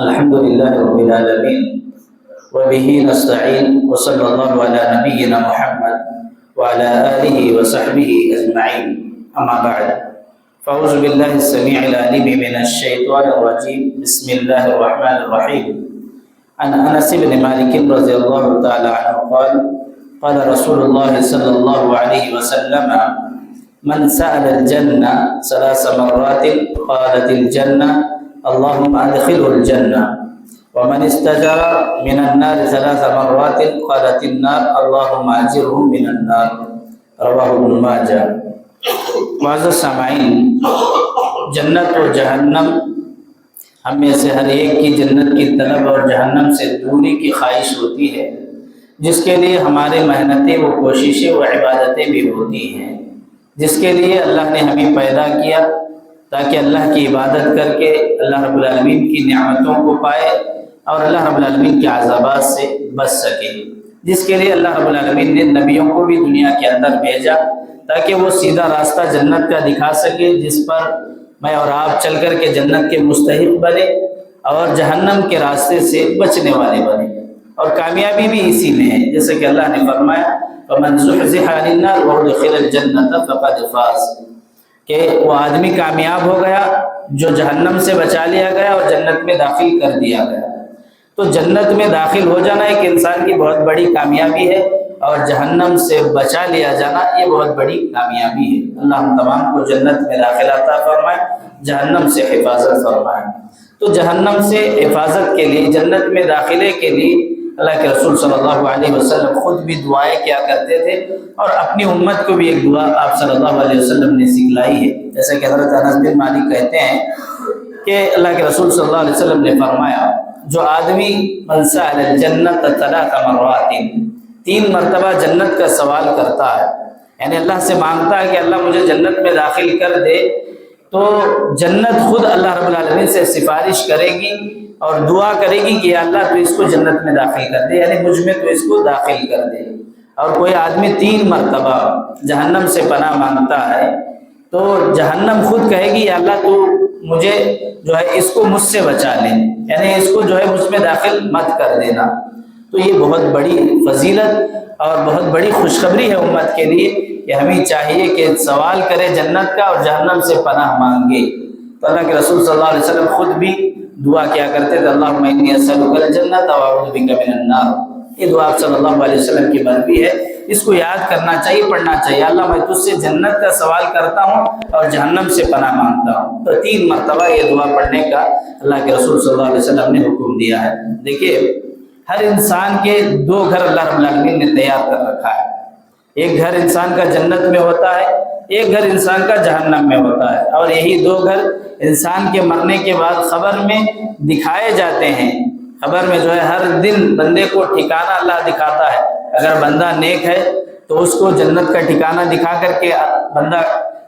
الحمد لله رب العالمين وبه نستعين وصلى الله على نبينا محمد وعلى آله وصحبه أجمعين أما بعد فأعوذ بالله السميع العليم من الشيطان الرجيم بسم الله الرحمن الرحيم عن أنس بن مالك رضي الله تعالى عنه قال قال رسول الله صلى الله عليه وسلم من سأل الجنة 3 مرات قالت الجنة اللهم أدخله الجنة ومن استجار من النار 3 مرات قالت النار اللهم أجره من النار رواہ ابن ماجہ۔ معزز سامعین، جنت و جہنم ہم میں سے ہر ایک کی جنت کی طلب اور جہنم سے دوری کی خواہش ہوتی ہے، جس کے لیے ہمارے محنتیں و کوششیں و عبادتیں بھی ہوتی ہیں، جس کے لیے اللہ نے ہمیں پیدا کیا تاکہ اللہ کی عبادت کر کے اللہ رب العالمین کی نعمتوں کو پائے اور اللہ رب العالمین کے عذابات سے بچ سکے، جس کے لیے اللہ رب العالمین نے نبیوں کو بھی دنیا کے اندر بھیجا تاکہ وہ سیدھا راستہ جنت کا دکھا سکے، جس پر میں اور آپ چل کر کے جنت کے مستحق بنے اور جہنم کے راستے سے بچنے والے بنے، اور کامیابی بھی اسی میں ہے، جیسے کہ اللہ نے فرمایا فَمَنْ زُحْزِحَ عَنِ النَّارِ وَأُدْخِلَ الْجَنَّةَ فَقَدْ فَازَ، کہ وہ آدمی کامیاب ہو گیا جو جہنم سے بچا لیا گیا اور جنت میں داخل کر دیا گیا۔ تو جنت میں داخل ہو جانا ایک انسان کی بہت بڑی کامیابی ہے، اور جہنم سے بچا لیا جانا یہ بہت بڑی کامیابی ہے۔ اللہ ہم تمام کو جنت میں داخل عطا فرمائے، جہنم سے حفاظت فرمائے۔ تو جہنم سے حفاظت کے لیے، جنت میں داخلے کے لیے اللہ کے رسول صلی اللہ علیہ وسلم خود بھی دعائیں کیا کرتے تھے، اور اپنی امت کو بھی ایک دعا آپ صلی اللہ علیہ وسلم نے سکھلائی ہے، جیسے کہ حضرت انس بن مالک کہتے ہیں کہ اللہ کے رسول صلی اللہ علیہ وسلم نے فرمایا جو آدمی من سأل الجنت 3 مرات 3 مرتبہ جنت کا سوال کرتا ہے، یعنی اللہ سے مانگتا ہے کہ اللہ مجھے جنت میں داخل کر دے، تو جنت خود اللہ رب العالمین سے سفارش کرے گی اور دعا کرے گی کہ اللہ تو اس کو جنت میں داخل کر دے، یعنی مجھ میں تو اس کو داخل کر دے۔ اور کوئی آدمی 3 مرتبہ جہنم سے پناہ مانگتا ہے تو جہنم خود کہے گی یا اللہ تو مجھے جو ہے اس کو مجھ سے بچا لے، یعنی اس کو جو ہے مجھ میں داخل مت کر دینا۔ تو یہ بہت بڑی فضیلت اور بہت بڑی خوشخبری ہے امت کے لیے کہ ہمیں چاہیے کہ سوال کرے جنت کا اور جہنم سے پناہ مانگے۔ تو اللہ کے رسول صلی اللہ علیہ وسلم خود بھی دعا کیا کرتے تھے اللہم انی اسألک الجنۃ واعوذ بک من النار۔ یہ دعا صلی اللہ علیہ وسلم کی مرضی ہے، اس کو یاد کرنا چاہیے، پڑھنا چاہیے، اللہ میں تجھ سے جنت کا سوال کرتا ہوں اور جہنم سے پناہ مانگتا ہوں۔ تو 3 مرتبہ یہ دعا پڑھنے کا اللہ کے رسول صلی اللہ علیہ وسلم نے حکم دیا ہے۔ دیکھیے، ہر انسان کے 2 گھر اللہ رب العالمین نے تیار کر رکھا ہے، ایک گھر انسان کا جنت میں ہوتا ہے، ایک گھر انسان کا جہنم میں ہوتا ہے، اور یہی 2 گھر انسان کے مرنے کے بعد قبر میں دکھائے جاتے ہیں۔ قبر میں جو ہے ہر دن بندے کو ٹھکانہ اللہ دکھاتا ہے، اگر بندہ نیک ہے تو اس کو جنت کا ٹھکانہ دکھا کر کے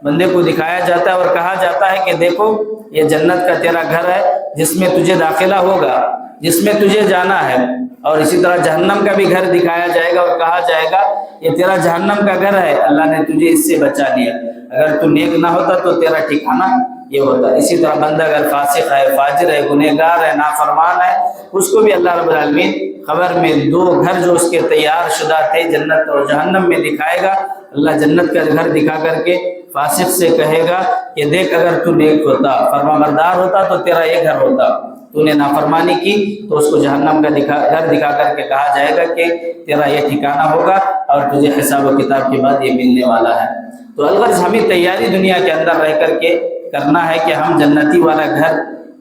بندے کو دکھایا جاتا ہے اور کہا جاتا ہے کہ دیکھو یہ جنت کا تیرا گھر ہے جس میں تجھے داخلہ ہوگا، جس میں تجھے جانا ہے، اور اسی طرح جہنم کا بھی گھر دکھایا جائے گا اور کہا جائے گا یہ تیرا جہنم کا گھر ہے، اللہ نے تجھے اس سے بچا لیا، اگر تو نیک نہ ہوتا تو تیرا ٹھکانہ یہ ہوتا۔ اسی طرح بندہ اگر فاسق ہے، فاجر ہے، گنہگار ہے، نافرمان ہے، اس کو بھی اللہ رب العالمین قبر میں 2 گھر جو اس کے تیار شدہ تھے جنت اور جہنم میں دکھائے گا۔ اللہ جنت کا گھر دکھا کر کے فاسق سے کہے گا کہ دیکھ اگر تو نیک ہوتا، فرما بردار ہوتا تو تیرا یہ گھر ہوتا، تو نے نافرمانی کی تو اس کو جہنم کا گھر دکھا کر کے کہا جائے گا کہ تیرا یہ ٹھکانہ ہوگا اور تجھے حساب و کتاب کے بعد یہ ملنے والا ہے۔ تو الغرض ہمیں تیاری دنیا کے اندر رہ کر کے کرنا ہے کہ ہم جنتی والا گھر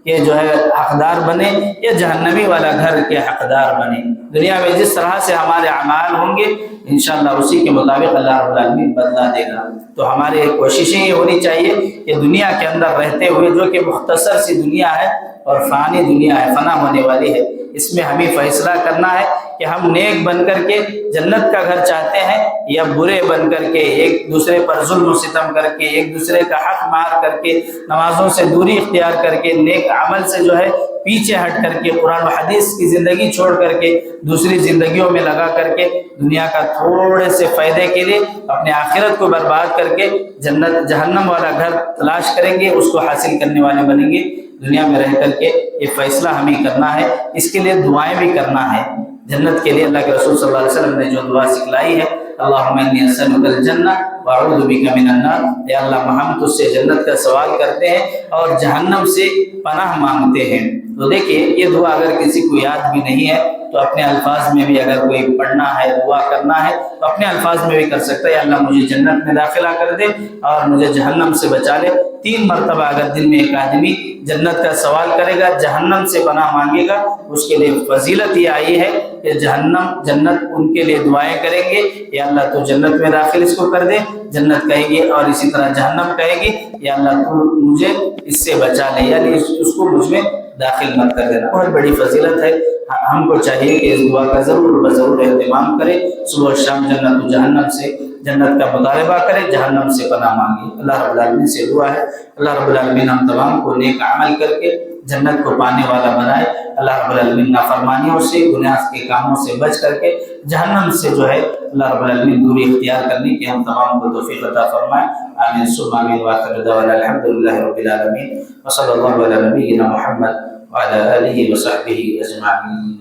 کے جو ہے حقدار بنے یا جہنمی والا گھر کے حقدار بنے۔ دنیا میں جس طرح سے ہمارے اعمال ہوں گے انشاءاللہ اسی کے مطابق اللہ رب العالمین بدلا دے گا۔ تو ہماری کوششیں یہ ہونی چاہیے کہ دنیا کے اندر رہتے ہوئے، جو کہ مختصر سی دنیا ہے اور فانی دنیا ہے، فنا ہونے والی ہے، اس میں ہمیں فیصلہ کرنا ہے کہ ہم نیک بن کر کے جنت کا گھر چاہتے ہیں یا برے بن کر کے ایک دوسرے پر ظلم و ستم کر کے، ایک دوسرے کا حق مار کر کے، نمازوں سے دوری اختیار کر کے، نیک عمل سے جو ہے پیچھے ہٹ کر کے، قرآن و حدیث کی زندگی چھوڑ کر کے دوسری زندگیوں میں لگا کر کے دنیا کا تھوڑے سے فائدے کے لیے اپنے آخرت کو برباد کر کے جنت جہنم والا گھر تلاش کریں گے، اس کو حاصل کرنے والے بنیں گے۔ دنیا میں رہ کر کے یہ فیصلہ ہمیں کرنا ہے، اس کے لیے دعائیں بھی کرنا ہے۔ جنت کے لیے اللہ کے رسول صلی اللہ علیہ وسلم نے جو دعا سکھلائی ہے، اللہم انی اسألک الجنہ واعوذ بک من النار، اے اللہ ہم تجھ سے جنت کا سوال کرتے ہیں اور جہنم سے پناہ مانگتے ہیں۔ تو دیکھیے یہ دعا اگر کسی کو یاد بھی نہیں ہے تو اپنے الفاظ میں بھی اگر کوئی پڑھنا ہے، دعا کرنا ہے تو اپنے الفاظ میں بھی کر سکتا ہے، یا اللہ مجھے جنت میں داخلہ کر دے اور مجھے جہنم سے بچا لے۔ 3 مرتبہ اگر دن میں ایک آدمی جنت کا سوال کرے گا، جہنم سے پناہ مانگے گا، اس کے لیے فضیلت یہ آئی ہے کہ جنت ان کے لیے دعائیں کریں گے، یا اللہ تو جنت میں داخل اس کو کر دے، جنت کہے گی، اور اسی طرح جہنم کہے گی یا اللہ تو مجھے اس سے بچا لے، یعنی اس کو مجھ میں داخل مت کر دینا۔ بہت بڑی فضیلت ہے، ہم کو چاہیے کہ اس دعا کا ضرور اہتمام کرے، صبح شام جنت و جہنم سے جنت کا مطالبہ کرے، جہنم سے پناہ مانگے۔ اللہ رب العالمین سے دعا ہے اللہ رب العالمین ہم تمام کو نیک عمل کر کے جنت کو پانے والا بنائے۔ اللہ رب العالمین نافرمانیوں سے، گناہ کے کاموں سے بچ کر کے جہنم سے جو ہے اللہ رب العالمین دوری اختیار کرنے کی ہم تمام کو توفیق عطا فرمائے۔ آمین ثم آمین، وآخر دعوانا الحمدللہ رب العالمین، وصلی اللہ علی نبینا محمد وعلی آلہ وصحبہ اجمعین۔